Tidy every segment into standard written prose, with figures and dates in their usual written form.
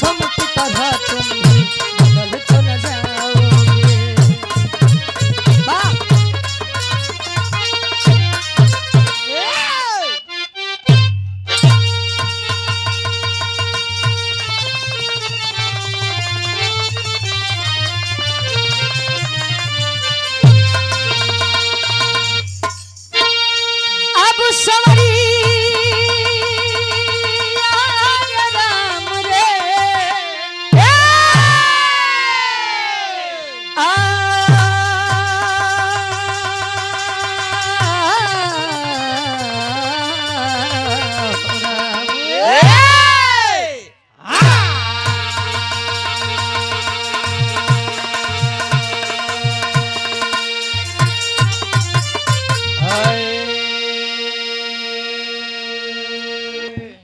मौसम की तरह तुम भी बदल तो न जाओगे। वाह अब सवरी आय राम रे आ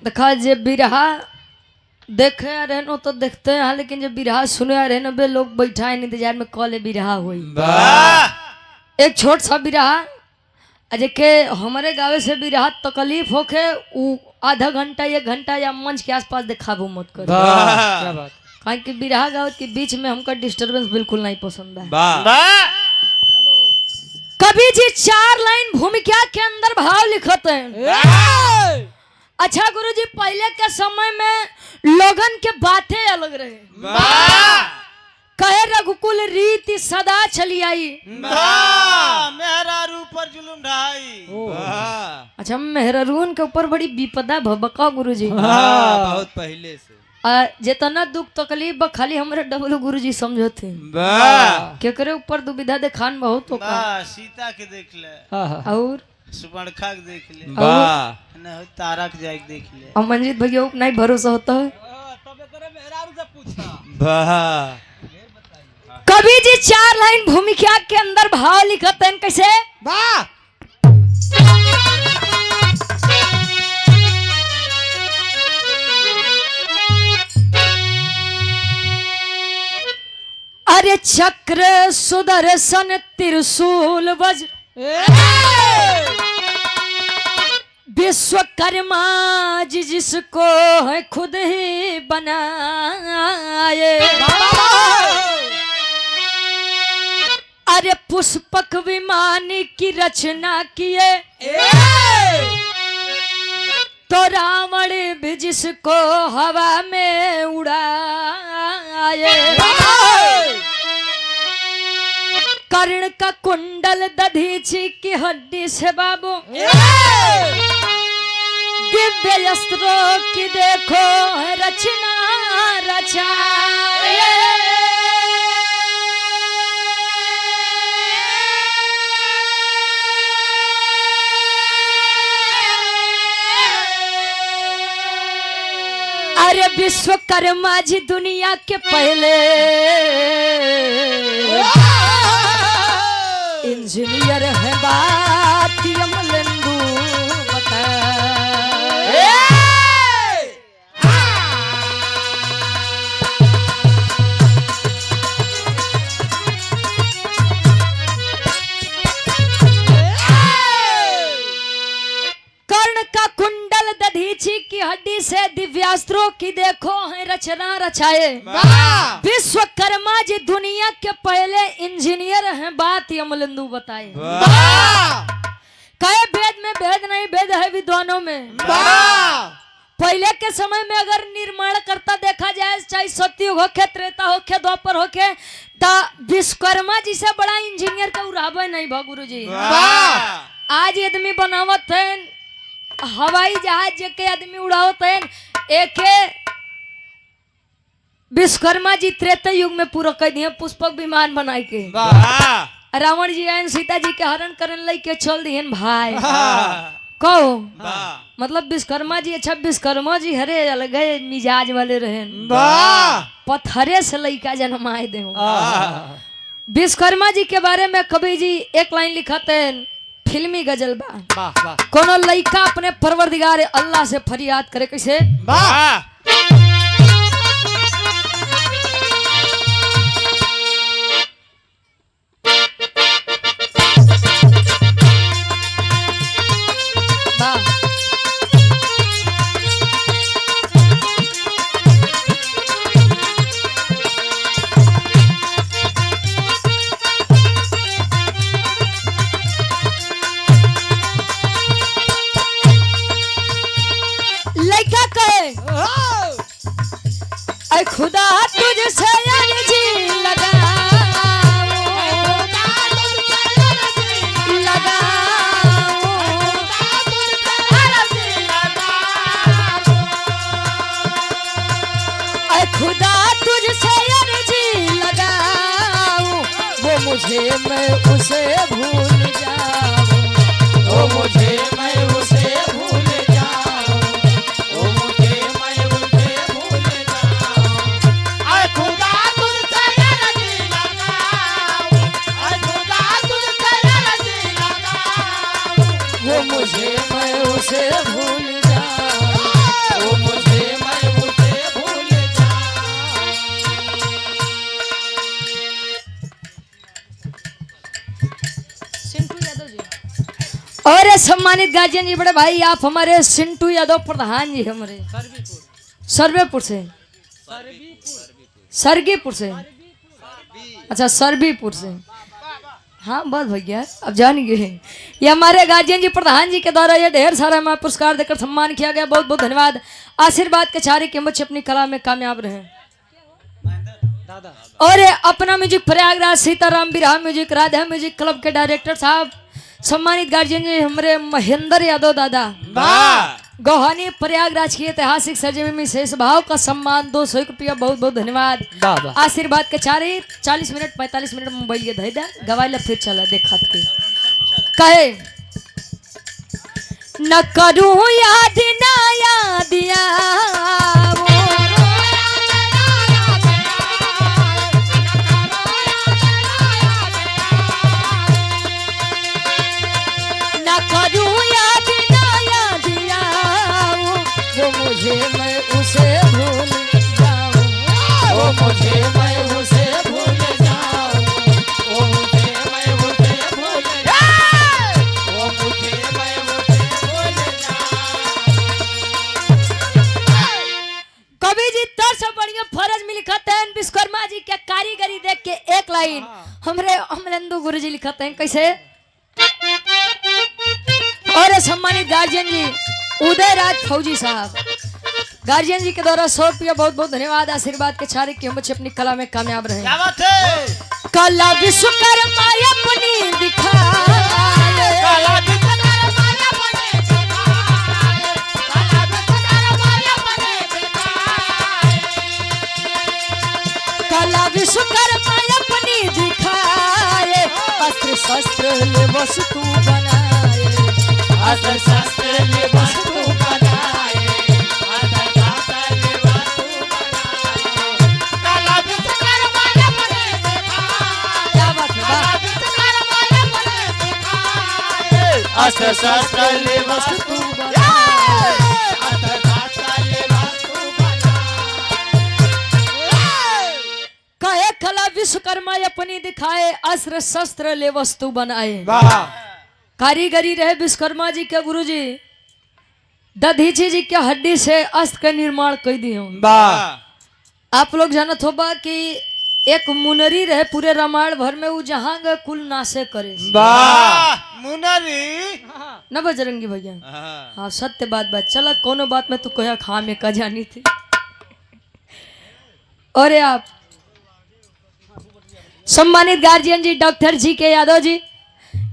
देखा जे बिरहा देखे आ रहे नो तो देखते हैं, लेकिन जब बिरहा सुने आ रहे ना बे लोग बैठा है इंतजार में कॉले बिरहा हुई। एक छोट सा बिरहा अजे के हमारे गावे से बिरहा तकलीफ होके उ आधा घंटा 1 घंटा या मंच के आसपास दिखाबो मत करो। क्या बात काहे कि बिरहा गावत के बीच में हमका डिस्टरबेंस बिल्कुल नहीं पसंद है। कभी जी 4 लाइन भूमिका के अंदर भाव लिखते हैं। अच्छा गुरुजी, पहले के समय में लोगन के बातें अलग रहे। कहे रघुकुल रीति सदा चली आई, मेहरारू पर जुलुम ढाई। अच्छा मेहरून के ऊपर बड़ी विपदा भबका गुरुजी। बहुत पहले से जितना दुख तकलीफ खाली हमारे डबल गुरुजी समझो थे। केकरे ऊपर दुविधा देखान बहुत होगा। सीता के देख ले और सुपर्णखा के देख ले, और तारा के जाके देख ले। और मंजीत भैया को नहीं भरोसा होता है। कभी जी 4 लाइन भूमिका के अंदर भाव लिखते हैं कैसे। अरे चक्र सुदर्शन त्रिशूल वज्र विश्वकर्मा जी जिसको है खुद ही बनाए। अरे पुष्पक विमान की रचना किए तो रावण भी जिसको हवा में उड़ाए। कर्ण का कुंडल दधीची की हड्डी से बाबू दिव्य अस्त्रों की देखो रचना रचाए। अरे विश्वकर्मा जी दुनिया के पहले इंजीनियर है, बात यमलंदू बताए। कर्ण का कुंडल दधीची की हड्डी से दिव्यास्त्रों की देखो है रचना रचाए। विश्वकर्मा जी दुनिया के पहले इंजीनियर हैं, बात यमलंदू बताए। कहे वेद में भेद नहीं, भेद है विद्वानों में। पहले के समय में अगर निर्माण करता देखा जाए, चाहे सतयुग होके, त्रेता होके, द्वापर होके, तो विश्वकर्मा जी से बड़ा इंजीनियर का उड़ावे नहीं भा गुरुजी। आज आदमी बनावत है हवाई जहाज के आदमी उड़ावत है, एक विश्वकर्मा जी त्रेता युग में पूरा कर दिए पुष्पक विमान बनाए के। रावण जी आयन सीता जी के हरण करने लग के चल दिए भाई। कहो मतलब विश्वकर्मा जी, अच्छा विश्वकर्मा जी हरे अलग मिजाज वाले रहे, पत्थरे से लड़का जन्माए दे। विश्वकर्मा जी के बारे में कवि जी 1 लाइन लिखते हैं, फिल्मी गजल बा। कोनो लड़का अपने परवरदिगार अल्लाह से फरियाद करे कैसे। ऐ खुदा तुझसे अर्जी खुदा तुझसे अर्जी लगाऊं वो मुझे मैं उसे भूल जाऊं वो मुझे मैं उसे भूल जाऊं वो मुझे मैं उसे भूल जाऊं ऐ खुदा तुझसे अर्जी लगाऊं ऐ खुदा तुझसे अर्जी लगाऊं वो मुझे मैं उसे भूल जाऊं वो मुझे मैं उसे भूल और सम्मानित गार्जियन जी बड़े भाई आप हमारे सिंटू यादव प्रधान जी हमारे सरवेपुर से सरगीपुर से अच्छा सरबीपुर से हाँ बस भैया अब जान गए ये हमारे गार्जियन जी प्रधान जी के द्वारा ये ढेर सारा हमें पुरस्कार देकर सम्मान किया गया बहुत बहुत धन्यवाद आशीर्वाद के चारे के बच्चे अपनी कला में कामयाब रहे और अपना म्यूजिक प्रयागराज सीताराम बिरहा म्यूजिक राधा म्यूजिक क्लब के डायरेक्टर साहब सम्मानित गार्जियन जी हमारे महेंद्र यादव दादा गोहानी प्रयागराज की ऐतिहासिक सरजमी में शेष भाव का सम्मान 200 रुपया बहुत बहुत धन्यवाद आशीर्वाद के चारे 40 मिनट 45 मिनट मोबाइल के धैदा गवाइला फिर चला देखा कहे न करूं याद ना यादिया मुझे मैं उसे भूल जाऊं वो मुझे मैं उसे भूल जाऊं वो मुझे मैं उसे भूल जाऊं वो मुझे मैं उसे भूल जाऊं कवि जी तर से बढ़िया फरज में लिखते हैं विश्वकर्मा जी के कारीगरी देख के एक लाइन हमरे अमरेंदु गुरु जी लिखते हैं कैसे और सम्मानित गार्जियन जी उदय राज फौजी साहब गार्जियन जी के द्वारा 100 रुपया बहुत बहुत धन्यवाद आशीर्वाद के चारे के बच्चे अपनी कला में कामयाब रहे क्या बात है कला विश्वकर्मा अपनी दिखाए कला विश्वकर्मा अपनी दिखाए कला विश्वकर्मा अपनी दिखाए कला विश्वकर्मा अपनी दिखाए अस्त्र शस्त्र ले वस्तु बनाए अस्त्र शस्त्र ले वस्तु बनाए अस्त्र शस्त्र ले वस्तु बनाए अस्त्र शस्त्र ले वस्तु बनाए कहे कला विश्वकर्मा अपनी दिखाए अस्त्र शस्त्र ले वस्तु बनाए कारीगरी रहे विश्वकर्मा जी के गुरु जी दधीची जी के हड्डी से अस्त्र का निर्माण कर दिए आप लोग जानत होगा कि एक मुनरी रहे पूरे रामायण भर में वो जहां गए कुल नाशे करे मुनरी न बजरंगी भैया हाँ सत्य बात चला कोनो बात में तू कहा खा में का जानी थी और आप सम्मानित गार्जियन जी डॉक्टर जी के यादव जी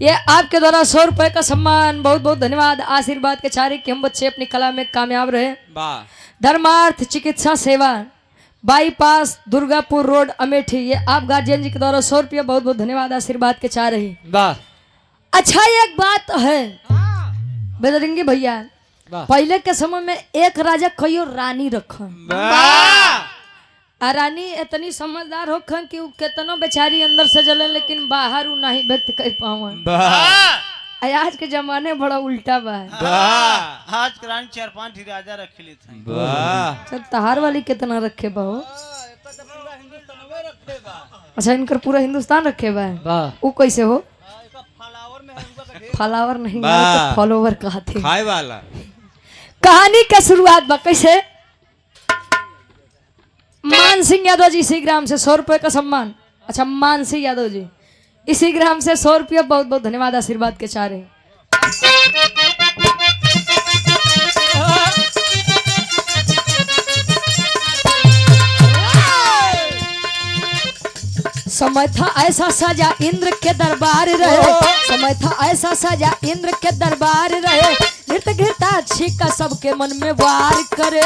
ये आपके द्वारा 100 रुपए का सम्मान बहुत बहुत धन्यवाद आशीर्वाद के चारे के हम बच्चे अपनी कला में कामयाब रहे धर्मार्थ चिकित्सा सेवा बाईपास दुर्गापुर रोड अमेठी ये आप गार्जियन जी के द्वारा 100 रुपया बहुत बहुत धन्यवाद आशीर्वाद के चाह रही अच्छा एक बात है बजरंगी भैया पहले के समय में एक राजा कईयो रानी रखन रानी इतनी समझदार होखन कि कितना बेचारी अंदर से जले लेकिन बाहर उ नहीं व्यक्त कर पावन आज के जमाने बड़ा उल्टा बा आज रानी 4-5 राजा रख ली थे चल तहार वाली कितना रखे बा अच्छा इनकर पूरा हिंदुस्तान रखे बा वो कैसे हो फलावर नहीं फॉलोवर कहते खाए वाला कहानी का शुरुआत बा कैसे मान सिंह यादव जी इसी ग्राम से 100 रुपए का सम्मान अच्छा मान सिंह यादव जी इसी ग्राम से 100 रुपया बहुत बहुत धन्यवाद आशीर्वाद के चाह रहे समय था ऐसा सजा इंद्र के दरबार रहे, समय था ऐसा सजा इंद्र के दरबार रहे, नृत्य घृताक्षी का सबके मन में वार करे।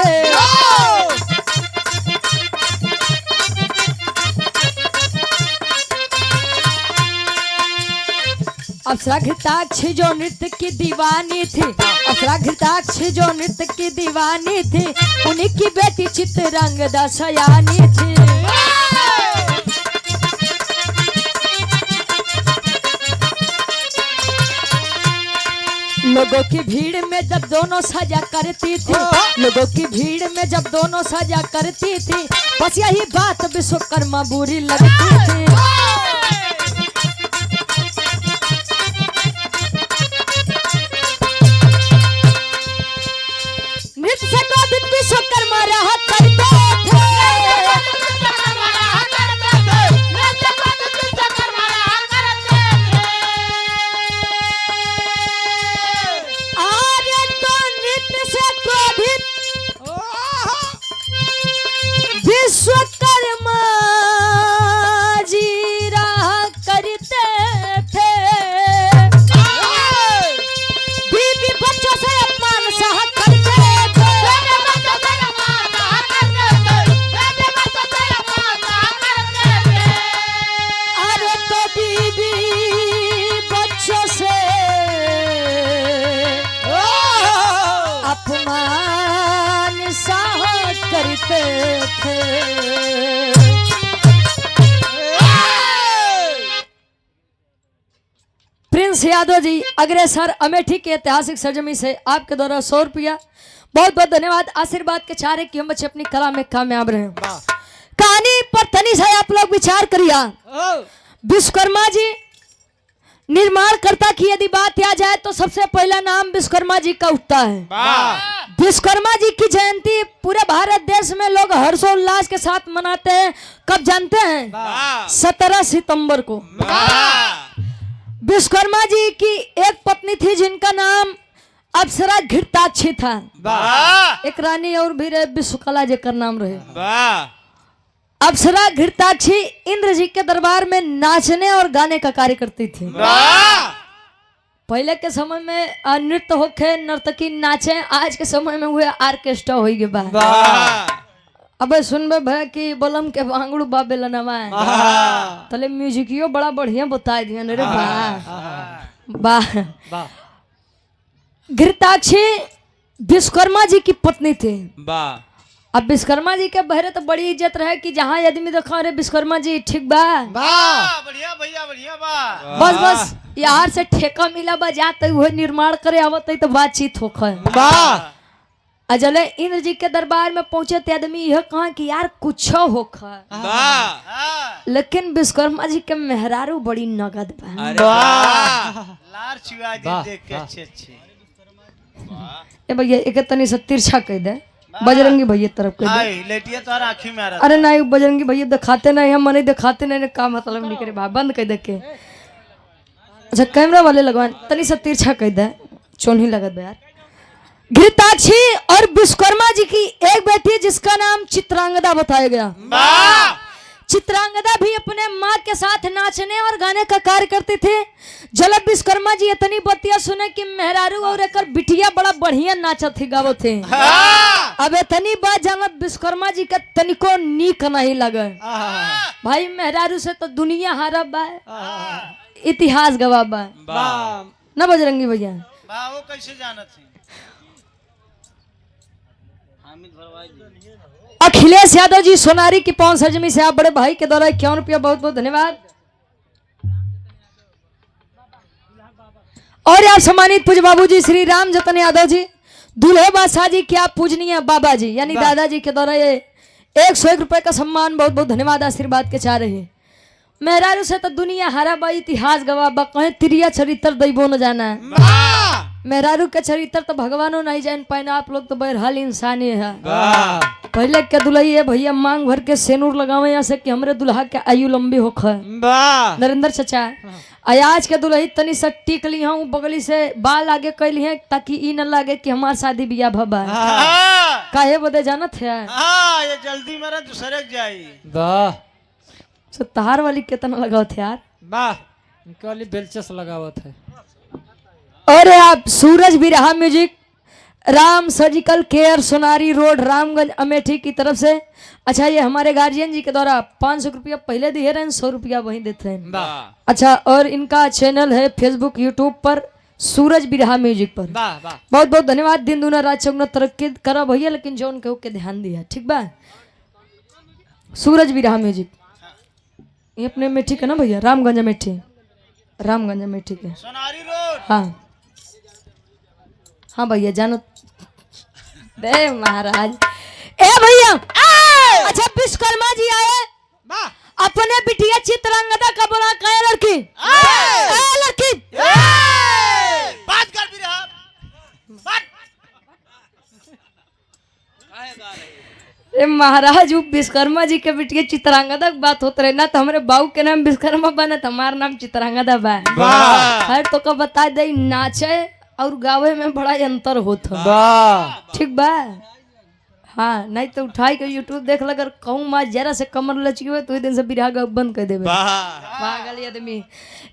अप्सरा घृताक्षी जो नृत्य की दीवानी थी, अप्सरा घृताक्षी जो नृत्य की दीवानी थी, उन्हीं की बेटी चित्रंगदा सयानी थी। लोगों की भीड़ में जब दोनों सजा करती थी, लोगों की भीड़ में जब दोनों सजा करती थी, बस यही बात विश्वकर्मा बुरी लगती थी। नृत्य से क्रोधित विश्वकर्मा रहा करते थे, अरे तो नृत्य से क्रोधित विश्वकर्मा जी रहा करते थे। बीवी बच्चों से अपमान सहा करते थे, अरे तो बीवी बच्चों से अपमान सहा करते थे। प्रिंस यादव जी अग्रसर अमेठी के ऐतिहासिक सरजमी से आपके द्वारा 100 रुपया बहुत बहुत धन्यवाद। आशीर्वाद के चारे कि हम बच्चे अपनी कला में कामयाब रहे। कहानी पर तनी से आप लोग विचार करिए। विश्वकर्मा जी निर्माणकर्ता की यदि बात आ जाए तो सबसे पहला नाम विश्वकर्मा जी का उठता है। विश्वकर्मा जी की जयंती पूरे भारत देश में लोग हर्षोल्लास के साथ मनाते हैं। कब जानते हैं? 17 सितंबर को। विश्वकर्मा जी की एक पत्नी थी जिनका नाम अप्सरा घृताक्षी था। एक रानी और भी रहे, विश्वकला जी का नाम रहे। अप्सरा घृताक्षी इंद्र जी के दरबार में नाचने और गाने का कार्य करती थी। पहले के समय में नृत्य होके नर्तकी नाचे, आज के समय में हुए ऑर्केस्ट्रा हो गए बा। अबे सुनबे भाई कि बलम के भांगड़ू बाबे लनवा तले म्यूजिकियो बड़ा बढ़िया बता दिया रे वाह। घृताक्षी विश्वकर्मा जी की पत्नी थी। अब विश्वकर्मा जी के बहरे तो बड़ी इज्जत रहे कि जहाँ आदमी देखा रे विश्वकर्मा जी ठीक बा, बढ़िया भैया बढ़िया बा। बस बस यार से ठेका मिला बा, जाते हुए निर्माण करे आवत तो बातचीत होख। अजले इंद्र जी के दरबार में पहुंचे थे आदमी यह कहा कि यार कुछ होख, लेकिन विश्वकर्मा जी के मेहरारू बड़ी नगद बा। लार चिवा जी देख के अच्छे अच्छे। ए भैया एक तनी से तिरछा कह दे, बजरंगी भैया तरफ कह दे। लेटिया तो आँखी में आ रहा। अरे नहीं बजरंगी भैया दिखाते नहीं, हम नहीं दिखाते नहीं, का मतलब नहीं करे भाई, बंद कर दे के। अच्छा कैमरा वाले लगवाए तनी से तिरछा कह दे, चोन ही लगत बा यार। घृताक्षी और विश्वकर्मा जी की एक बेटी जिसका नाम चित्रांगदा बताया गया। चित्रांगदा भी अपने माँ के साथ नाचने और गाने का कार्य करती थी। जब विश्वकर्मा जी इतनी बतिया सुने कि मेहरारू और एक बिटिया बड़ा बढ़िया नाचत थी गावो थे। अब इतनी बात जानत विश्वकर्मा जी का तनिको नीक नहीं लगे। भाई मेहरारू से तो दुनिया हारा बा, इतिहास गवा बा ना बजरंगी भैया। वो कैसे जानत थी? अखिलेश यादव जी सोनारी की पवन सरजमी से आप बड़े भाई के द्वारा 51 रुपया बहुत बहुत धन्यवाद। और आप सम्मानित पूज्य बाबू जी श्री राम जतन यादव जी दूल्हे बादशाह जी की आप पूजनीय बाबा जी यानी दादाजी के द्वारा ये 101 रुपए का सम्मान बहुत बहुत धन्यवाद आशीर्वाद के चाह रहे हैं। मेहरारू से तो दुनिया हारा बा, इतिहास गवा बा, कहीं तिरिया चरित्र दैबो न जाना है। मेहरारू के चरित्र तो भगवानों नहीं जान पाए, आप लोग तो बहरहाल इंसान ही है। पहले के दुल्ही है भैया मांग भर के सेनूर लगावे यहाँ से कि हमरे दुल्हा के आयु लंबी होख। नरेंद्र चचा आज के दुल्ही तनी से टिक ली हूँ, बगली से बाल आगे कैली है ताकि ई न लगे कि हमार शादी बियाह भबा। काहे बदे जानत है? ये जल्दी मेरा दूसरे जाई। सो तार वाली कितना लगाओ थे यार। वाह इनके वाली दिलचस्प लगावत है। और आप सूरज बिरहा music, Ram surgical care, Sonari road, Ramganj Amethi की तरफ से। अच्छा ये हमारे गार्जियन जी के द्वारा 500 रुपया पहले दिए रहे, 100 रुपया वहीं देते हैं। वाह अच्छा और इनका चैनल है फेसबुक यूट्यूब पर सूरज बिरहा म्यूजिक पर। वाह वाह बहुत बहुत धन्यवाद। दिन दूना रात चौगुना तरक्की करा भैया, लेकिन जो उनके ओके ध्यान दिया ठीक बा। सूरज बिरहा म्यूजिक ये अपने में ठीक है ना भैया, रामगंज में ठीक, रामगंज में ठीक है। सोनारी रोड। हाँ हाँ भैया जानो दे महाराज। ए भैया अच्छा विश्वकर्मा जी आए, वाह अपने बिटिया चित्रांगदा का बोला कहे लड़की लड़की बात कर भी रहा बात। ए महाराज वो विश्वकर्मा जी के बिटिया चित्रांगदा की बात होत रहे ना, तो हमारे बाबू के नाम विश्वकर्मा बना तो हमारा नाम चित्रांगदा बा। वाह हर तो का बता दे नाचे और गावे में बड़ा अंतर होता वाह ठीक बा। हाँ नहीं तो उठाई के यूट्यूब देख लगर कहूँ माँ जरा से कमर लचकी हुए तो दिन से बिरहा गा बंद कर देवे पागल आदमी।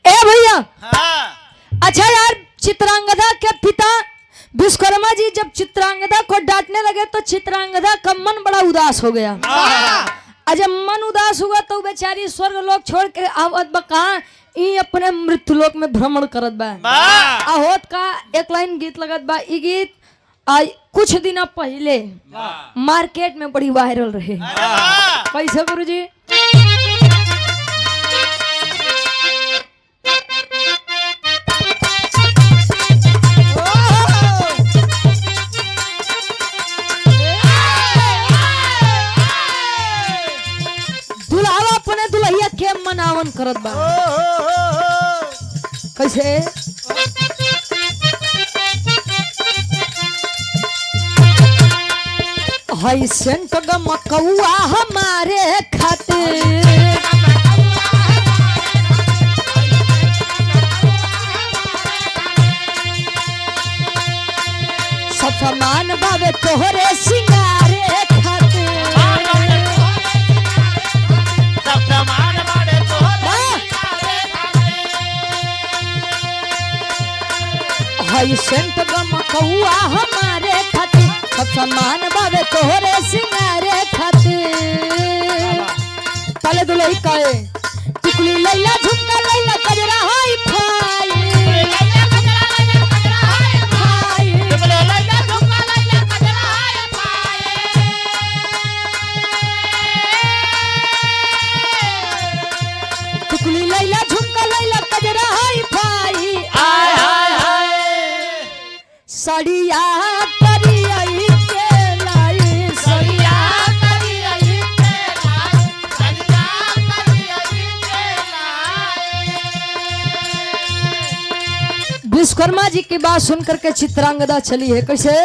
ए भैया हाँ अच्छा यार चित्रांगदा के पिता विश्वकर्मा जी जब चित्रांगदा को डांटने लगे तो चित्रांगदा का मन बड़ा उदास हो गया। जब मन उदास हुआ तो बेचारी स्वर्ग लोक छोड़ के आवत बा कहाँ ई अपने मृत्यु लोक में भ्रमण करत बा। होत का एक लाइन गीत लगत बा। ई गीत आज कुछ दिन पहले मार्केट में बड़ी वायरल रहे। कैसे गुरुजी? दुल्हावा अपने दुल्हिया के मनावन करत बा। कैसे? हाई सेंट गमकौआ हमारे खातिर सब सामान बाबे तोहरे सिंगारे खातिर सब सामान बाड़े हाई सेंट गमकौआ हमारे खातिर सब सामान बाबे तोहरे सिंगारे खातिर। पहले दुल्ही कहे टिकुली लैला झुमका लैला कजरा हाई फाई टिकुली लैला झुमका लैला कजरा हाई फाई सड़िया करियई के लाई सड़िया विश्वकर्मा जी की बात सुनकर के चित्रांगदा चली है। कैसे?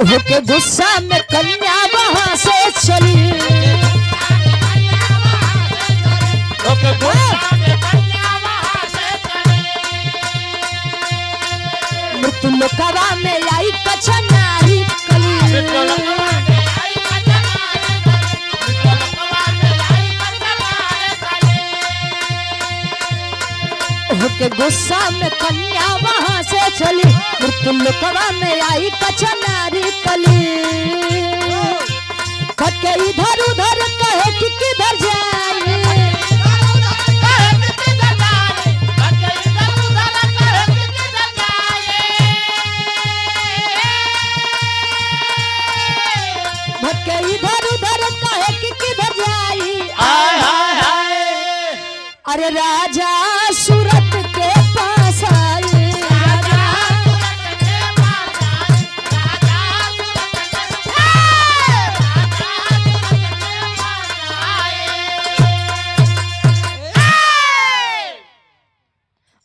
होके गुस्सा में कन्या वहां से चली मृत्यु लोकवा में आई कछनारी कली होके गुस्सा में कन्या वहां से चली मृत्यु लोकवा में आई कछनारी कली। खटके इधर उधर कहे कि किधर जाए भटके इधर उधर कहे कि किधर जाई। अरे राजा सूरत के पास आई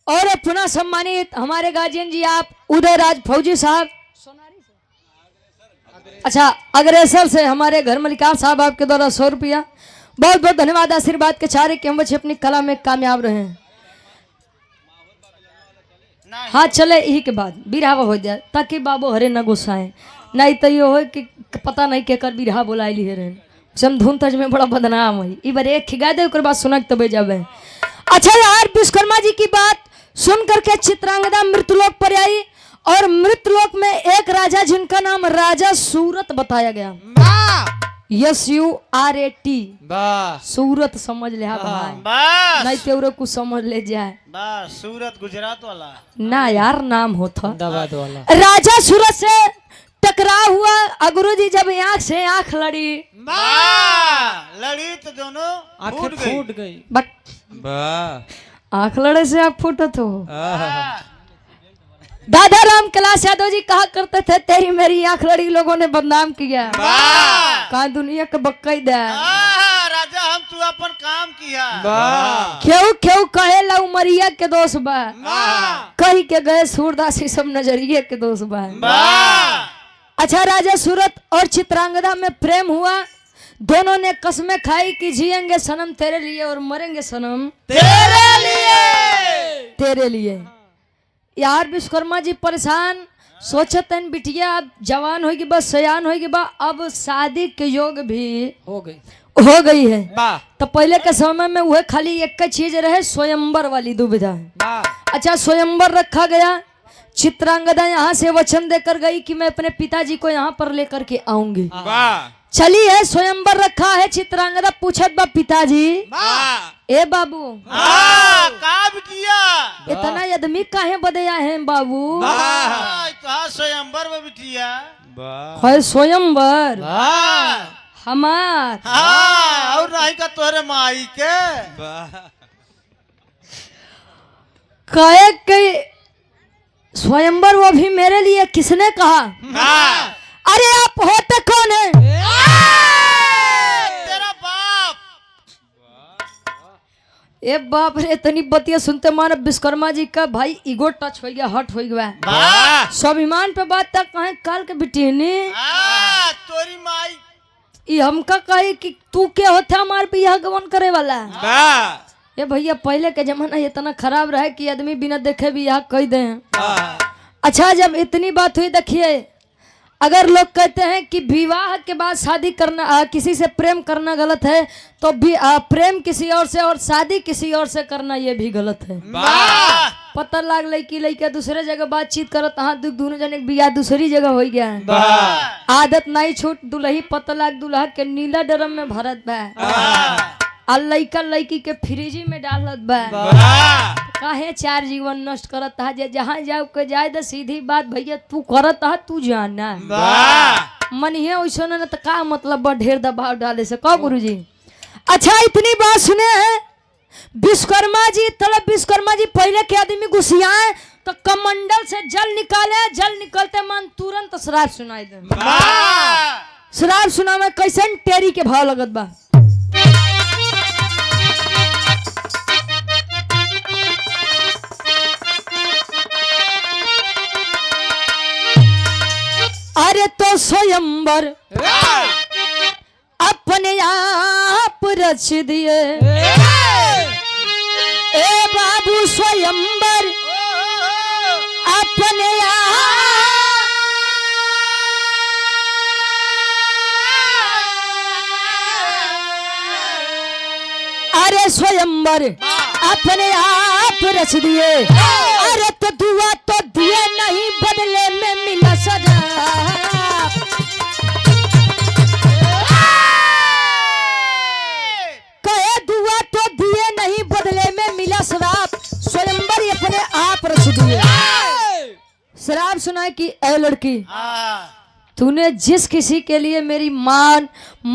और पुनः सम्मानित हमारे गार्जियन जी आप उदयराज फौजी साहब अच्छा अग्रेसर से हमारे घर मलिकार साहब आपके द्वारा 100 रुपया बहुत बहुत धन्यवाद आशीर्वाद के चारे कि हम बच्चे अपनी कला में कामयाब रहे। हाँ चले यही के बाद बिरहावा हो जाए ताकि बाबू हरे न गुस्साए नहीं तो ये हो कि पता नहीं के कर बिरहा बोला ली रहे समधुन तज में बड़ा बदनाम है। ई बार एक खिगा दे ओकर बाद सुनक तबे जाबे। अच्छा यार, विश्वकर्मा जी की बात सुन करके चित्रांगदा मृतलोक पर आई और मृतलोक में एक राजा जिनका नाम राजा सूरत बताया गया। SURAT वाह सूरत समझ ले हाँ भाई, बस नहीं तेरे कुछ समझ ले जाए बस सूरत गुजरात वाला। ना यार, नाम होता अहमदाबाद वाला। राजा सूरत से टकराव हुआ। गुरु जी जब आंख से आंख लड़ी, लड़ी तो दोनों आंखें फूट गई। बट आंख लड़े से आंख फूटा तो दादा राम कैलाश यादव जी कहा करते थे, तेरी मेरी आंख लड़ी लोगों ने बदनाम किया, कहा दुनिया के बक्कई दे राजा हम तू अपन काम किया। क्यों क्यों कहे ला उमरिया के दोस्त बा, कही के गए सूरदासी सब नजरिए के दोस्त बा। अच्छा, राजा सूरत और चित्रांगदा में प्रेम हुआ। दोनों ने कसमें खाई कि जिएंगे सनम तेरे लिए और मरेंगे सनम तेरे लिए। यार विश्वकर्मा जी परेशान, सोचते हैं बिटिया अब जवान होगी बस सयान होगी बा, अब शादी के योग भी हो गई है। तो पहले के समय में वह खाली एक चीज रहे, स्वयंवर वाली दुविधा। अच्छा, स्वयंवर रखा गया। चित्रांगदा यहाँ से वचन देकर गई कि मैं अपने पिताजी को यहाँ पर लेकर के आऊंगी। चली है, स्वयंवर रखा है। चित्रांगदा पूछत बा पिताजी, ए बाबू किया इतना आदमी काहे बदे आए हैं बाबू? स्वयंवर में बिटिया है स्वयंवर हमार और नहीं का तोरे माई के कहे के स्वयंवर, वो भी मेरे लिए किसने कहा? अरे आप होते कौन है? तेरा बाप। ए बाप रे, इतनी बतिया सुनते मानो विश्वकर्मा जी का भाई ईगो टच हो गया, हट हो गया। स्वाभिमान पे बात तक कहे काल के बिटिहनी तोरी माई ये हमका कहे कि तू क्या होता हमारे पे यह गमन करे वाला। ये भैया पहले के जमाना इतना खराब रहा कि आदमी बिना देखे भी यहाँ कह दे। अच्छा, जब इतनी बात हुई, देखिए अगर लोग कहते हैं कि विवाह के बाद शादी करना, किसी से प्रेम करना गलत है, तो भी प्रेम किसी और से और शादी किसी और से करना ये भी गलत है। पता लग कि लड़का दूसरे जगह बातचीत करत, दोनों जने बियाह दूसरी जगह हो गया है। आदत नहीं छूट, दुल्ही पता लग दुल्हा के नीला ड्रम में भरत बा और लड़का लड़की के फ्रिजी में डालत बा। काहे चार जीवन नष्ट करत है? जे जहाँ जाओ के जाए तो सीधी बात भैया तू करत है, तू जाना मन है वैसा न तो का मतलब बा ढेर दबाव डाले से का गुरुजी। अच्छा, इतनी बात सुने हैं विश्वकर्मा जी, तलब विश्वकर्मा जी पहले के आदमी घुसियाए तो कमंडल से जल निकाले, जल निकलते मन तुरंत शराब सुनाई दे। शराब सुना में कैसे टेरी के भाव लगत बा। अरे तो स्वयंवर अपने आप रच दिए, ए बाबू स्वयंवर अपने अरे स्वयंवर अपने आप रच दिए। अरे तो दुआ तो दिए नहीं, बदले में मिला सजा। कहे दुआ तो दिए नहीं, बदले में मिला शराब। स्वयंवर अपने आप रच दिए। शराब सुनाए कि ए लड़की, तूने जिस किसी के लिए मेरी मान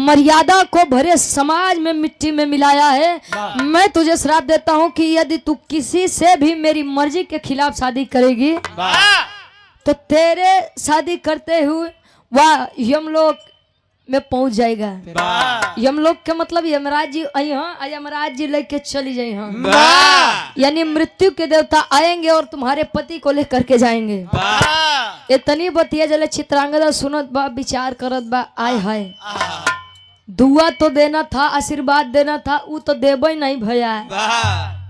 मर्यादा को भरे समाज में मिट्टी में मिलाया है, मैं तुझे श्राप देता हूँ कि यदि तू किसी से भी मेरी मर्जी के खिलाफ शादी करेगी तो तेरे शादी करते हुए वह यमलोक में पहुंच जाएगा। यमलोक के मतलब यमराज जी यमराज जी लेके चली जाए हाँ, यानी मृत्यु के देवता आएंगे और तुम्हारे पति को लेकर के जाएंगे। इतनी बतिया जले चित्रांगदा सुनत बा, विचार करत बा, आय हाय दुआ तो देना था, आशीर्वाद देना था, वो तो देबे नहीं भैया।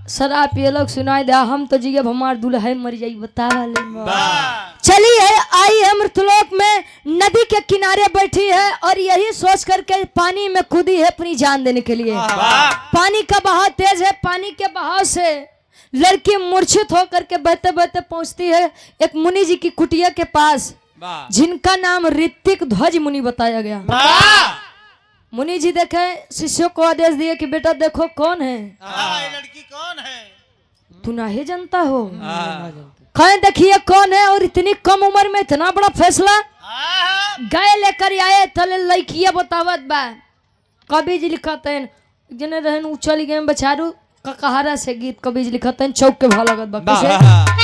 शराब पिए लोग सुनाई दे हम तो जिये हमार दुल्हा मर जाई बतावा ले वाह चलिए आई है मृतलोक में नदी के किनारे बैठी है और यही सोच करके पानी में कूदी है अपनी जान देने के लिए। वाह पानी का बहाव तेज है, पानी के बहाव से लड़की मूर्छित होकर के बहते बहते पहुंचती है एक मुनि जी की कुटिया के पास, वाह जिनका नाम ऋतिक ध्वज मुनि बताया गया। वाह मुनि जी देखे शिष्यों को आदेश दिए कि बेटा देखो कौन है, ये लड़की कौन है? तू नहीं जानता हो? हाँ। कहे देखिए कौन है, और इतनी कम उम्र में इतना बड़ा फैसला। गए लेकर आए तले लड़किया बतावत बा, कवि जी लिखत हैं जने रहन उछल गए बेचारू ककहारा से गीत कवि जी लिखत हैं चौक के भाव लगत बा कैसे? वाह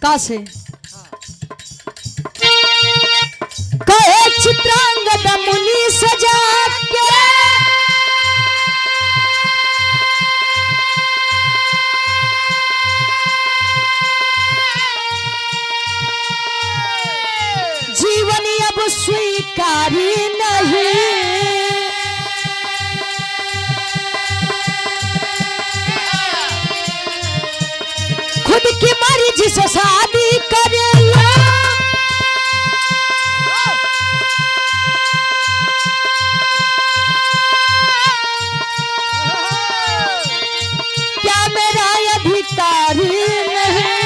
का से कहे चित्रांगद मुनि सजा के जीवन अब स्वीकारी नहीं, खुद की मर्जी से शादी करेला क्या मेरा अधिकारी नहीं,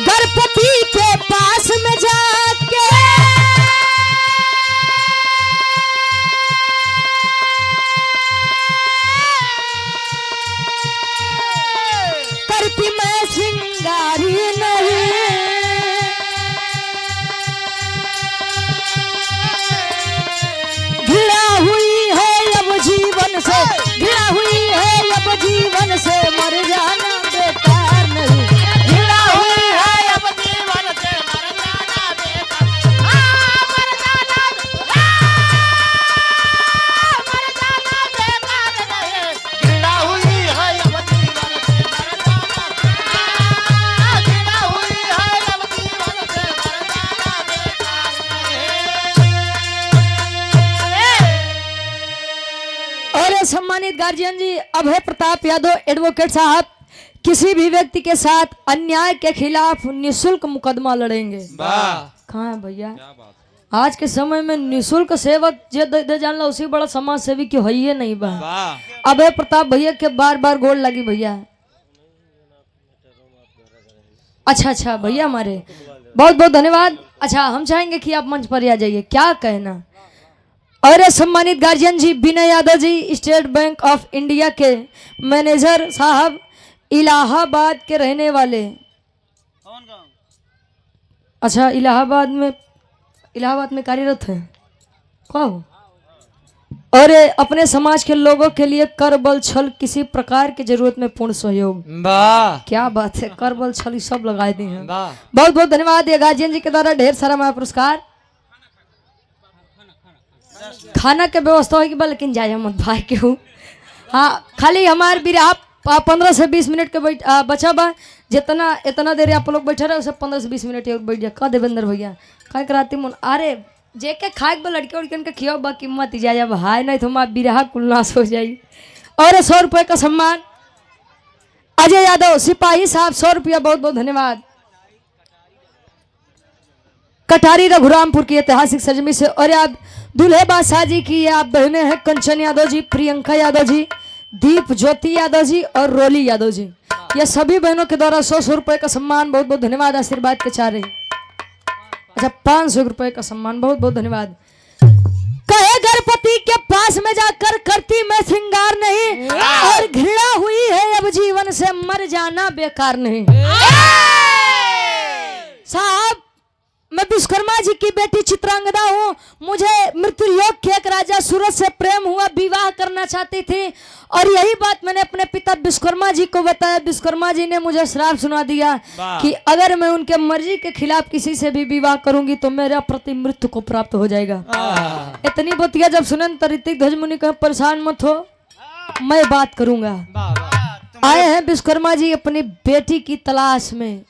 गणपति के पास में जाके करती मैं श्रृंगारी नहीं, घिरा हुई है अब जीवन से, घिरा हुई है अब जीवन से मर जाना बेकार नहीं, घिरा हुई है अब जीवन से मर जाना बेकार, मर जाना बेकार नहीं, घिरा हुई है अब जीवन से मर जाना, घिरा हुई है अब जीवन से मर जाना बेकार नहीं। और सम्मानित गार्जियन जी अभय प्रताप यादव एडवोकेट साहब किसी भी व्यक्ति के साथ अन्याय के खिलाफ निशुल्क मुकदमा लड़ेंगे। वाह कहाँ है भैया? क्या बात है। आज के समय में निशुल्क सेवक जे दे जानला उसी बड़ा समाज सेवी की है नहीं बा। वाह अभय प्रताप भैया के बार बार गोल लगी भैया। अच्छा भैया हमारे बहुत बहुत धन्यवाद। अच्छा हम चाहेंगे कि आप मंच पर आ जाइए, क्या कहना। और सम्मानित गार्जियन जी Vinay Yadav ji estate bank of India के मैनेजर साहब, इलाहाबाद के रहने वाले। कौन गाँव? अच्छा इलाहाबाद में कार्यरत है कहो। और अपने समाज के लोगों के लिए कर बल छल किसी प्रकार की जरूरत में पूर्ण सहयोग। वाह क्या बात है, कर बल छल सब लगाए दिए हैं। वाह बहुत बहुत धन्यवाद। ये गार्जियन जी के द्वारा ढेर सारा हमारा पुरस्कार। खाना के व्यवस्था होगी बा लेकिन जाए मत भाई के हूँ। हाँ खाली हमारे बिरहा 15 से 20 मिनट के बचा बा, जितना इतना देर आप लोग बैठे रहे उसे 15 से 20 मिनट और बैठ जाए। कह देवेंद्र भैया काय कराती मन अरे जे के खाए बा लड़के उड़के के खियाओ बा कीमत जाए भाई, नहीं तो हमारा बिरहा कुलनाश हो जाए। और 100 रुपये का सम्मान अजय यादव सिपाही साहब 100 रुपया बहुत बहुत धन्यवाद। कटारी रघुरामपुर की ऐतिहासिक सरजमी से। और आप दूल्हे बादशाह जी की आप बहनें हैं कंचन यादव जी, प्रियंका यादव जी, दीप ज्योति यादव जी और रोली यादव जी। ये सभी बहनों के द्वारा 100 रुपए का सम्मान बहुत बहुत धन्यवाद। आशीर्वाद के चारे अच्छा 500 रुपए का सम्मान बहुत बहुत धन्यवाद। कहे गणपति के पास में जाकर करती मैं श्रृंगार नहीं, और घृणा हुई है अब जीवन से मर जाना बेकार नहीं। साहब मैं विश्वकर्मा जी की बेटी चित्रांगदा हूँ। मुझे मृत्युलोक के एक राजा सूरज से प्रेम हुआ, विवाह करना चाहती थी और यही बात मैंने अपने पिता विश्वकर्मा जी को बताया। विश्वकर्मा जी ने मुझे श्राप सुना दिया कि अगर मैं उनके मर्जी के खिलाफ किसी से भी विवाह करूंगी तो मेरा प्रति मृत्यु को प्राप्त हो जाएगा। इतनी बतिया जब सुने तो ऋतिक ध्वज मुनि कहा परेशान मत हो, मैं बात करूंगा। आए हैं विश्वकर्मा जी अपनी बेटी की तलाश में।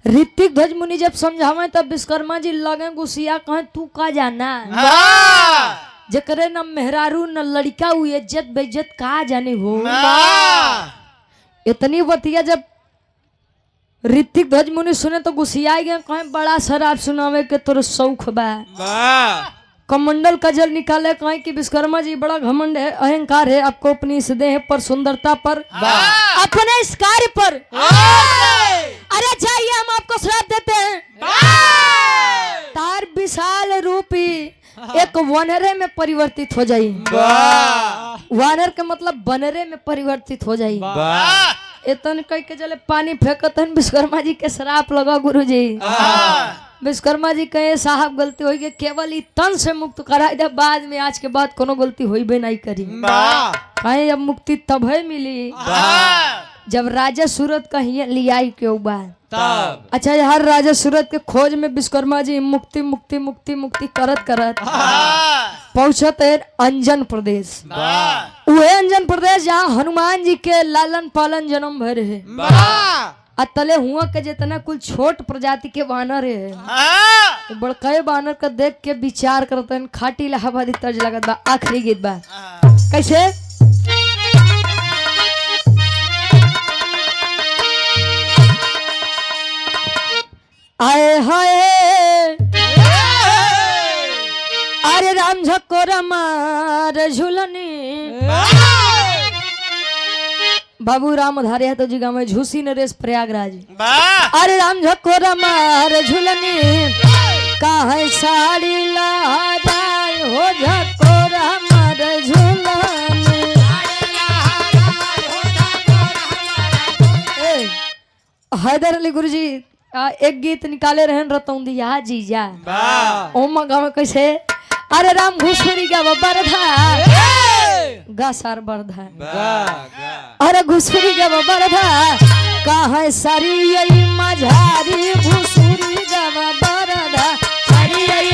ऋतिक ध्वज मुनि जब समझावे तब विश्वकर्मा जी लगे गुस्सिया, कहे तू का जाना जकरे न मेहरारू न लड़का हुई इज्जत बेइज्जत का जाने हो। इतनी बतिया जब ऋतिक ध्वज मुनि सुने तो गुस्सिया गए, कहे बड़ा शराब सुनावे के तोर शौक बा। कमंडल का जल निकाले, कहे कि विश्वकर्मा जी बड़ा घमंड है, अहंकार है आपको अपनी इस देह पर, सुंदरता पर, अपने इस कार्य पर। अरे जाइए हम आपको श्राप देते हैं, तार विशाल रूपी एक वानरे में परिवर्तित हो जाई। वानर के मतलब बनरे में परिवर्तित हो जाई। इतन कह के चले पानी फेंकतन विश्वकर्मा जी के श्राप लगा गुरुजी। विश्वकर्मा जी कहे साहब गलती हो गई, केवल ई तन से मुक्त कराई दे, बाद में आज के बाद कोनो गलती होइबे नहीं करी। कहे अब मुक्ति तब है मिली जब राजा सूरत का ही लियाई के उबा। अच्छा हर राजा सूरत के खोज में विश्वकर्मा जी मुक्ति मुक्ति मुक्ति मुक्ति करत करत पहुंचत है अंजन प्रदेश। वह अंजन प्रदेश जहाँ हनुमान जी के लालन पालन जन्म भर है। तले हुआ के जितना कुल छोट प्रजाति के वानर है, बड़काए वानर का देख के विचार करते हैं। खाटी इलाहाबादी तर्ज लगत बा। आखिरी गीत बा कैसे, आए हाय अरे राम झकोर मार झुलनी। बाबू राम धारे है तो जी गाँव में झूसी नरेश प्रयागराज। अरे राम झकोर मार झुलनी काहे साड़ी लहराए हो झकोर मार झुलनी। हैदर अली गुरुजी एक गीत निकाले रहे रतौंदिया जीजा। ओमा गाँव में कैसे, अरे राम घुसखोरी गा बरधा गा सार बरधा, अरे घुसखोरी गा बरधा कहाँ सारी यही मझारी घुसखोरी गा बरधा सारी यही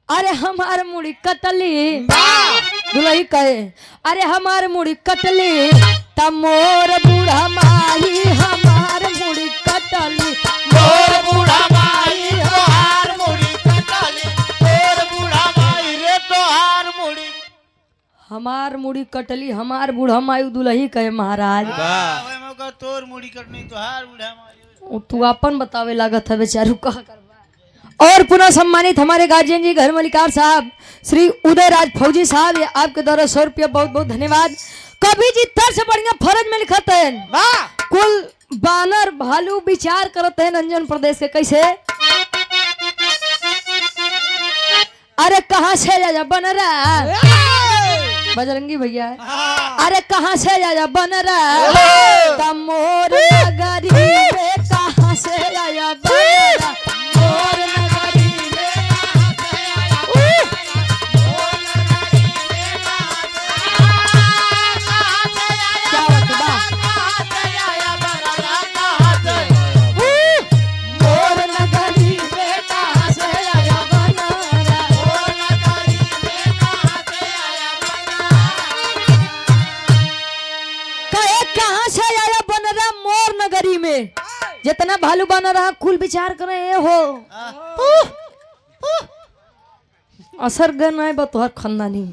अरे हमार मुड़ी कटली दुलही कहे, अरे हमार मुड़ी कटली तमोर बूढ़ा माही हमार मुड़ी कटली मोर बूढ़ा माही हमार मुड़ी कटली मोर बूढ़ा माही रे तोहार मुड़ी हमार मुड़ी कटली हमार बूढ़ा माई दुलही कहे महाराज। तोर मुड़ी कटनी तोहार बूढ़ा माई तू अपन बतावे लागत है बेचारू कहा करवा। और पुनः सम्मानित हमारे गार्जियन जी घर मलिकार साहब श्री उदयराज फौजी साहब, ये आपके द्वारा 100 रुपया बहुत बहुत धन्यवाद। कभी जी तर से बढ़िया फरज में लिखत है कुल बानर भालू विचार करते हैं अंजन प्रदेश के कैसे, अरे कहाँ से जा बनरा बजरंगी भैया, अरे कहाँ से जा बनरा तमोर नगरी में कहाँ से जा बनरा मोर नगरी में में जितना भालू बना रहा कुल विचार करे ये हो असर गन है बा तोहर खानदानी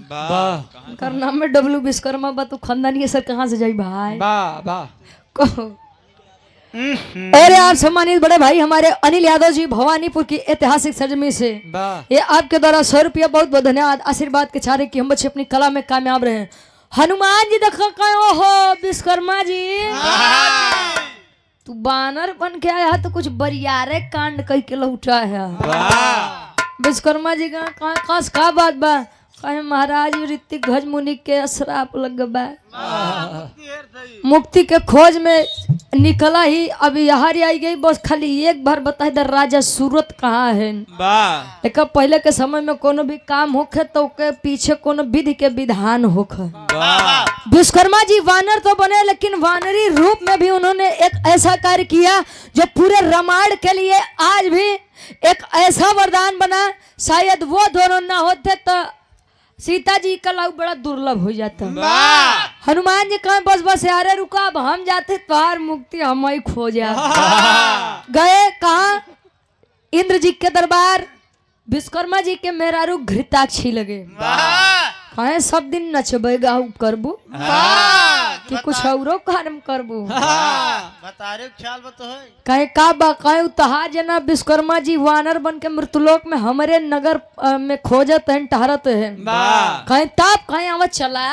कर नाम में डब्लू विश्वकर्मा बा तू खानदानी असर कहाँ से जाई भाई कहो। अरे आप सम्मानित बड़े भाई हमारे अनिल यादव जी भवानीपुर की ऐतिहासिक सरजमी से ये आपके द्वारा 100 रुपया बहुत बहुत धन्यवाद। आशीर्वाद के चारे कि हम बच्चे अपनी कला में कामयाब रहे। हनुमान जी देखो कहो हो विश्वकर्मा जी तू बानर बन के आया तो कुछ बरियारे कांड कह के लौटा है। विश्वकर्मा जी का बात बा कहे महाराज ऋतिक ध्वज मुनि के श्राप लग बा मुक्ति के खोज में निकला ही अभी यहाँ आई गई बस खाली एक बार बता दे राजा सूरत कहाँ है लेकिन पहले के समय में कोनो भी काम होखे तो के पीछे कोनो विधि के विधान होखे विश्वकर्मा जी वानर तो बने लेकिन वानरी रूप में भी उन्होंने एक ऐसा कार्य किया जो पूरे रामायण के लिए आज भी एक ऐसा वरदान बना शायद वो दोनों ना होते तो सीता जी का लाभ बड़ा दुर्लभ हो जाता। हनुमान जी कहा बस बस यारे रुका अब हम जाते तुम्हार मुक्ति हम ही खो जा गए कहा इंद्र जी के दरबार विश्वकर्मा जी के मेहरारू घृताक्षी लगे कहे सब दिन नचबे गाऊ करबू कि कुछ औरो काम करबू बता रहे ख्याल बतो है कहे का बा कहे तहा जना विश्वकर्मा जी वानर बन के मृत्युलोक में हमारे नगर में खोजत हैं टहरत हैं कहे ताप कहे आवा चला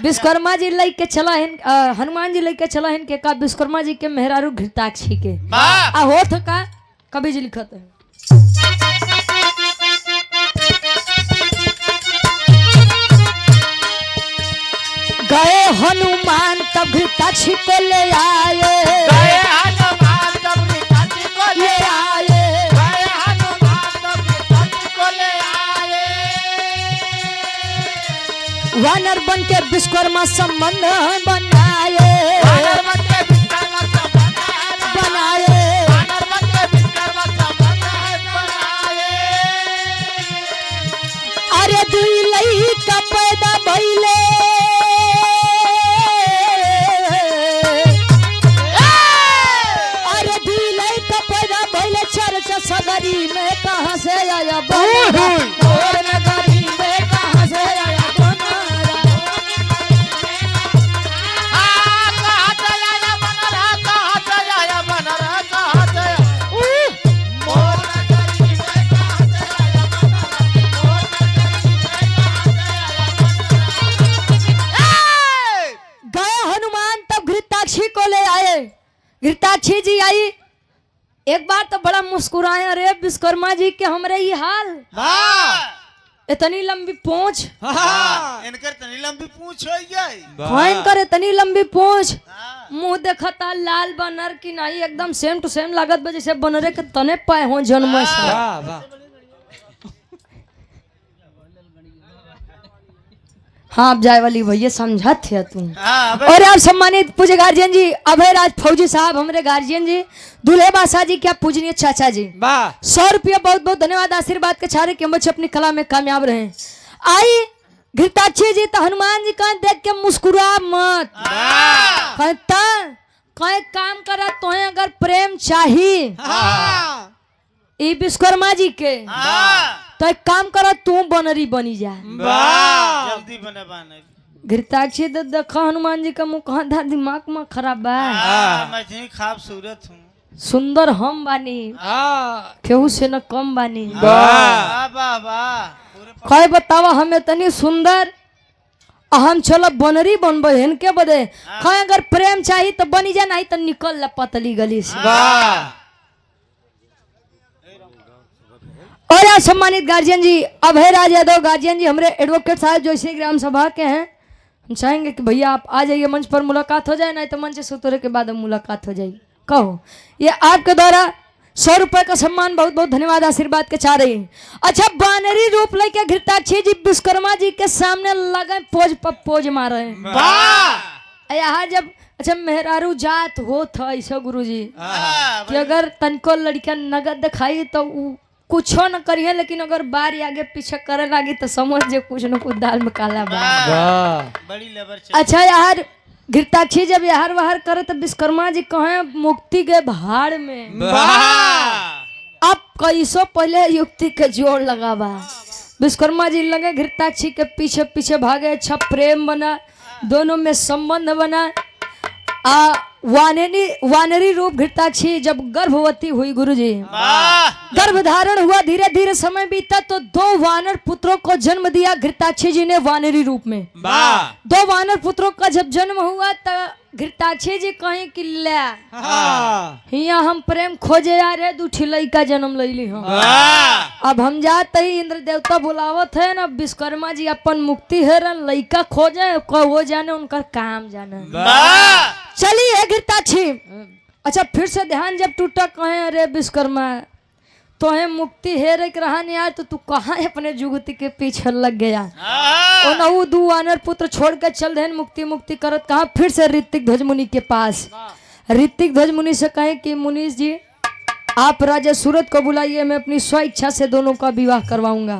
विश्वकर्मा जी लेके चला है हनुमान जी लेके चला है के का विश्वकर्मा जी के मेहरारू घृताक्षी के आ होत का कभी जी लिखत है गए हनुमान तब घृताक्षी को ले आए ले आए वानर बन के विश्वकर्मा संबंध बनाए अरे दुई लई का पैदा भइले सगरी में कहां से आया बनरा और नगरी में कहां से आया बनरा कहां से आया बनरा कहां से आया बनरा कहां से मोर नगरी में कहां से आया बनरा मोर नगरी में कहां से आया बनरा गए हनुमान तब घृताक्षी को ले आए घृताक्षी जी आई एक बार तो बड़ा मुस्कुराए अरे विश्वकर्मा जी के हमरे ये हाल इतनी लंबी पूंछ इनकर तनी लंबी पूंछ हो गई कौन करे इतनी लंबी पूंछ मुंह देखता लाल बनर की नहीं एकदम सेम टू सेम लागत बा जैसे बनरे के तने पाए हो जन्म से वाह वाह हाँ आप जाए वाली भैया समझा थे तुम हां और आप सम्मानित पूज्य गार्जियन जी अभय राज फौजी साहब हमारे गार्जियन जी दूल्हे बासा जी क्या पूजनीय चाचा जी वाह 100 रुपया बहुत बहुत धन्यवाद आशीर्वाद के चारे के बच्चे अपनी कला में कामयाब रहे आई घृताक्षी जी तो हनुमान जी का देख के मुस्कुरा मत कहता कहीं काम करा तो अगर प्रेम चाहिए ई विश्वकर्मा जी के तो एक काम करा तू बनरी बनी जा जल्दी बने बने घृताक्षी तो देखा हनुमान जी का मुंह कहाँ था दिमाग में खराब बा मैं इतनी खूबसूरत हूँ सुंदर हम बानी केहू से न कम बानी वाह वाह वाह कहे बतावा हमें तनी सुंदर हम चलो बनरी बनबे हन के बदे कहे अगर प्रेम चाहिए तो बनी जा नहीं तो निकल ला पतली गली से और आज सम्मानित गार्जियन जी अभय राज यादव गार्जियन जी हमारे एडवोकेट साहब जो इसी ग्राम सभा के हैं हम चाहेंगे कि भैया आप आ जाइए मंच पर मुलाकात हो जाए नहीं तो मंच से उतरे के बाद मुलाकात हो जाएगी कहो ये आपके द्वारा 100 रुपए का सम्मान बहुत बहुत धन्यवाद आशीर्वाद के चाह रही हैं। अच्छा बानरी रूप लेके घृताक्षी जी विश्वकर्मा जी के सामने लगे पोज पर पोज मारे यहाँ जब अच्छा मेहरारू जात हो था ऐसा गुरु जी कि अगर तनको लड़कियां नगद दिखाई तो कुछो न करिए लेकिन अगर बारी आगे पीछे करे लगी तो समझ जे कुछ न कुछ दाल में काला बा बड़ी लेबर अच्छा यार घृताक्षी जब यार वहार करे तो विश्वकर्मा जी कहे मुक्ति के भाड़ में अब कैसो पहले युक्ति के जोड़ लगा बा विश्वकर्मा जी लगे घृताक्षी के पीछे पीछे भागे अच्छा प्रेम बना दोनों में संबंध बना वानरी रूप घृताक्षी जब गर्भवती हुई गुरुजी गर्भ धारण हुआ धीरे धीरे समय बीता तो 2 वानर पुत्रों को जन्म दिया घृताक्षी जी ने वानरी रूप में 2 वानर पुत्रों का जब जन्म हुआ तो घृताक्षी जी कहीं कि ले हाँ हिया हम प्रेम खोजे आ रहे दूठी लड़का जन्म लैली हम अब हम जाते ही इंद्र देवता बुलावत है ना विश्वकर्मा जी अपन मुक्ति हेरन लड़का खोजे वो जाने उनका काम जाने चलिए घृताक्षी। अच्छा फिर से ध्यान जब टूटा कहे अरे विश्वकर्मा तो है मुक्ति हेरे के रहा नहीं यार तो तू कहाँ अपने जुगती के पीछे लग गया और नऊ दू वानर पुत्र छोड़ कर चल देन मुक्ति मुक्ति करत कहा फिर से ऋतिक ध्वज मुनि के पास। ऋतिक ध्वज मुनि से कहे कि मुनीष जी आप राजा सूरत को बुलाइए मैं अपनी स्व इच्छा से दोनों का विवाह करवाऊंगा।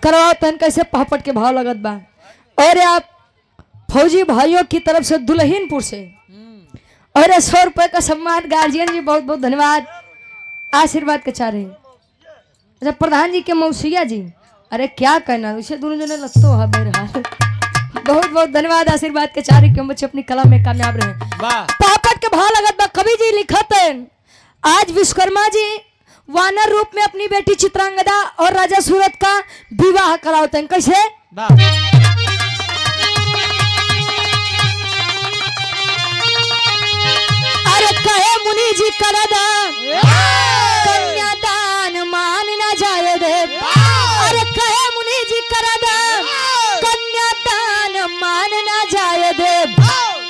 करवाओ तन कैसे पहपट के भाव लगत बा। और आप फौजी भाइयों की तरफ से दुल्हिनपुर से और 100 रुपए का सम्मान गार्जियन जी बहुत बहुत धन्यवाद आशीर्वाद के चाह रहे। अच्छा प्रधान जी के मौसिया जी अरे क्या कहना उसे दोनों जने लगतो है बहरहाल बहुत बहुत धन्यवाद आशीर्वाद के चाह रहे कि बच्चे अपनी कला में कामयाब रहे। पापट के भाव लगत बा कवि जी लिखत है आज विश्वकर्मा जी वानर रूप में अपनी बेटी चित्रांगदा और राजा सूरत का विवाह कराते हैं कैसे। अरे कहे मुनि जी कर कन्यादान मान ना जाए दे। अरे कहे मुनि जी कर कन्यादान मान ना जाए दे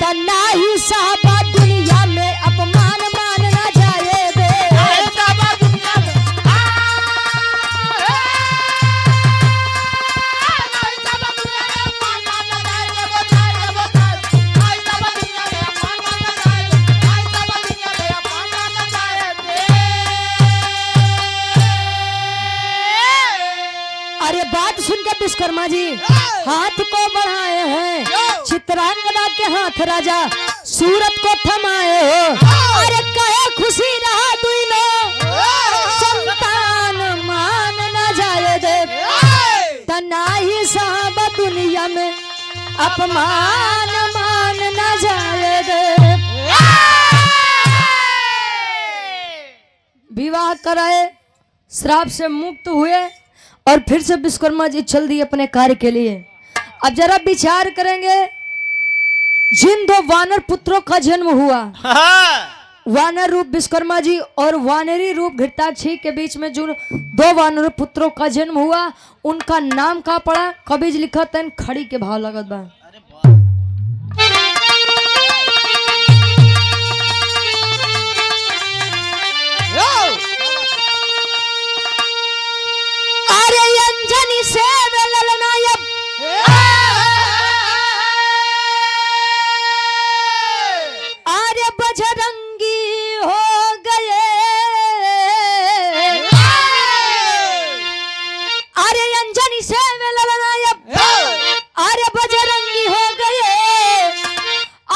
तना ही साहबा दुनिया में अपमान मान ना जाए दे। अरे बात सुन के विश्वकर्मा जी हाथ को बढ़ाए हैं चित्रांगदा के हाथ राजा सूरत को थमाए हो। अरे कहे खुशी रहा दुइनो संतान मान न जाए दे तना ही साहब दुनिया में अपमान मान न जाए दे। विवाह कराए श्राप से मुक्त हुए और फिर से विश्वकर्मा जी चल दिए अपने कार्य के लिए। अब जरा विचार करेंगे जिन दो वानर पुत्रों का जन्म हुआ वानर रूप विश्वकर्मा जी और वानरी रूप घृताक्षी के बीच में जो दो वानर पुत्रों का जन्म हुआ उनका नाम का पड़ा कवि जी लिखा तन खड़ी के भाव लगत बा। अरे बजरंगी हो गए अरे अंजनी से ललनायब अरे बजरंगी हो गए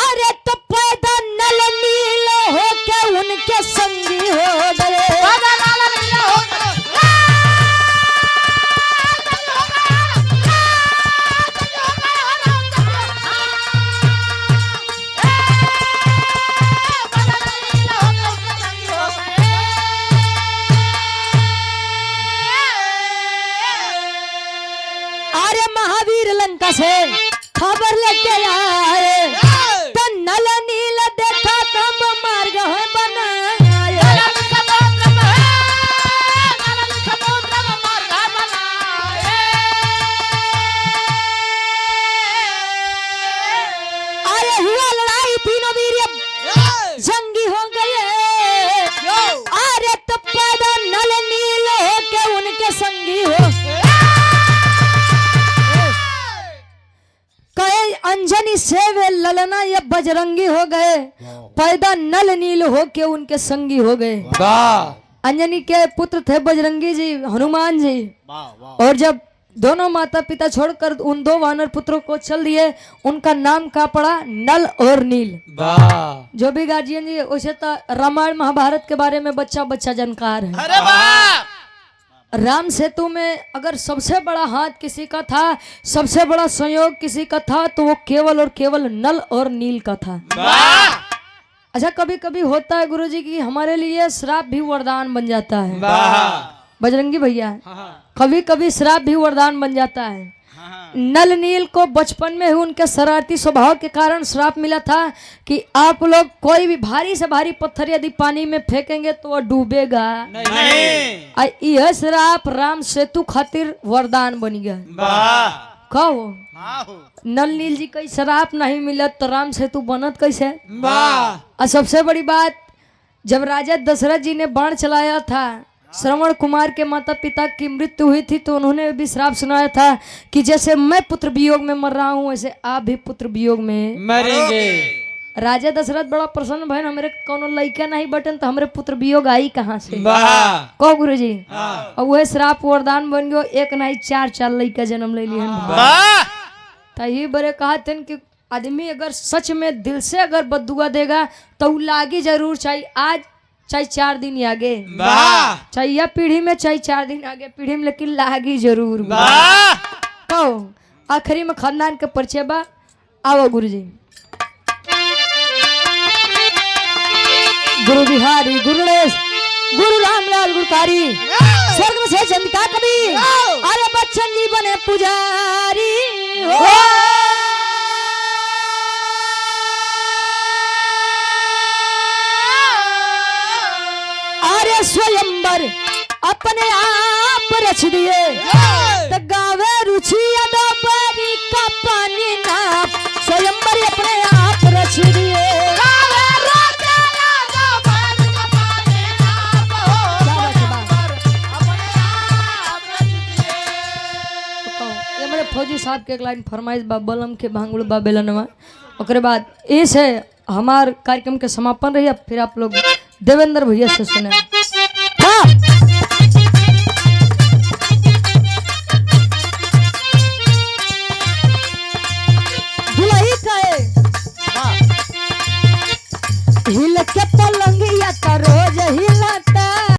अरे तो पैदा नल नील हो के उनके संगी हो गए। लंका से खबर लेके आए तो नल नील देखा तब मार्ग है बनाए। अरे हुआ लड़ाई तीनों वीर जंगी हो गए अरे तो पैदा नल नील हो के उनके संगी हो। अंजनी से वे ललना ये बजरंगी हो गए पैदा नल नील हो के उनके संगी हो गए। अंजनी के पुत्र थे बजरंगी जी हनुमान जी और जब दोनों माता पिता छोड़कर उन दो वानर पुत्रों को चल दिए उनका नाम का पड़ा नल और नील। जो भी गार्जियन जी वैसे तो रामायण महाभारत के बारे में बच्चा बच्चा जानकार है। अरे वाह राम सेतु में अगर सबसे बड़ा हाथ किसी का था सबसे बड़ा संयोग किसी का था तो वो केवल और केवल नल और नील का था। अच्छा कभी कभी होता है गुरुजी कि हमारे लिए श्राप भी वरदान बन जाता है। बजरंगी भैया कभी कभी श्राप भी वरदान बन जाता है। नल नील को बचपन में ही उनके शरारती स्वभाव के कारण श्राप मिला था कि आप लोग कोई भी भारी से भारी पत्थर यदि पानी में फेंकेंगे तो वह डूबेगा। नहीं यह श्राप राम सेतु खातिर वरदान बन गया। वाह कहो हाँ हो नल नील जी कई श्राप नहीं मिलत तो राम सेतु बनत कैसे। वाह और सबसे बड़ी बात, जब राजा दशरथ जी ने बाण चलाया था, श्रवण कुमार के माता पिता की मृत्यु हुई थी, तो उन्होंने भी श्राप सुनाया था कि जैसे मैं पुत्र वियोग में मर रहा हूँ वैसे आप भी पुत्र वियोग में मरेंगे। राजा दशरथ बड़ा प्रसन्न भैन, हमरे कोनो लड़का नहीं बटन तो हमरे पुत्र वियोग आई कहाँ से। वाह कहो गुरु जी। और वह श्राप वरदान बन गयो, एक नहीं चार लड़का जन्म ले लिए। वाह तही बड़े कहते कि आदमी अगर सच में दिल से अगर बदुआ देगा तो उ लागी जरूर, चाहे आज चाहे 4 दिन आगे, वाह चाहे यह पीढ़ी में चाहे 4 दिन आगे पीढ़ी में, लेकिन लागी जरूर। वाह कहो आखिरी में खानदान के परिचय बा। आओ गुरु जी। गुरु बिहारी गुरु गणेश गुरु रामलाल गुरुकारी, स्वर्ग में से चंदिका कवि, अरे बच्चन जी बने पुजारी हो। अरे स्वयंवर अपने आप रच दिए, तो गावे रुचि अदोपरी का पानी नाप, स्वयंवर अपने आप रच दिए। ये मेरे फौजी साहब के एक लाइन फरमाइश बा, बलम के भांगुड़ बा बेलनवा। ओकरे बाद इस है हमार कार्यक्रम के समापन रही। अब फिर आप लोग देवेंद्र भैया से सुने।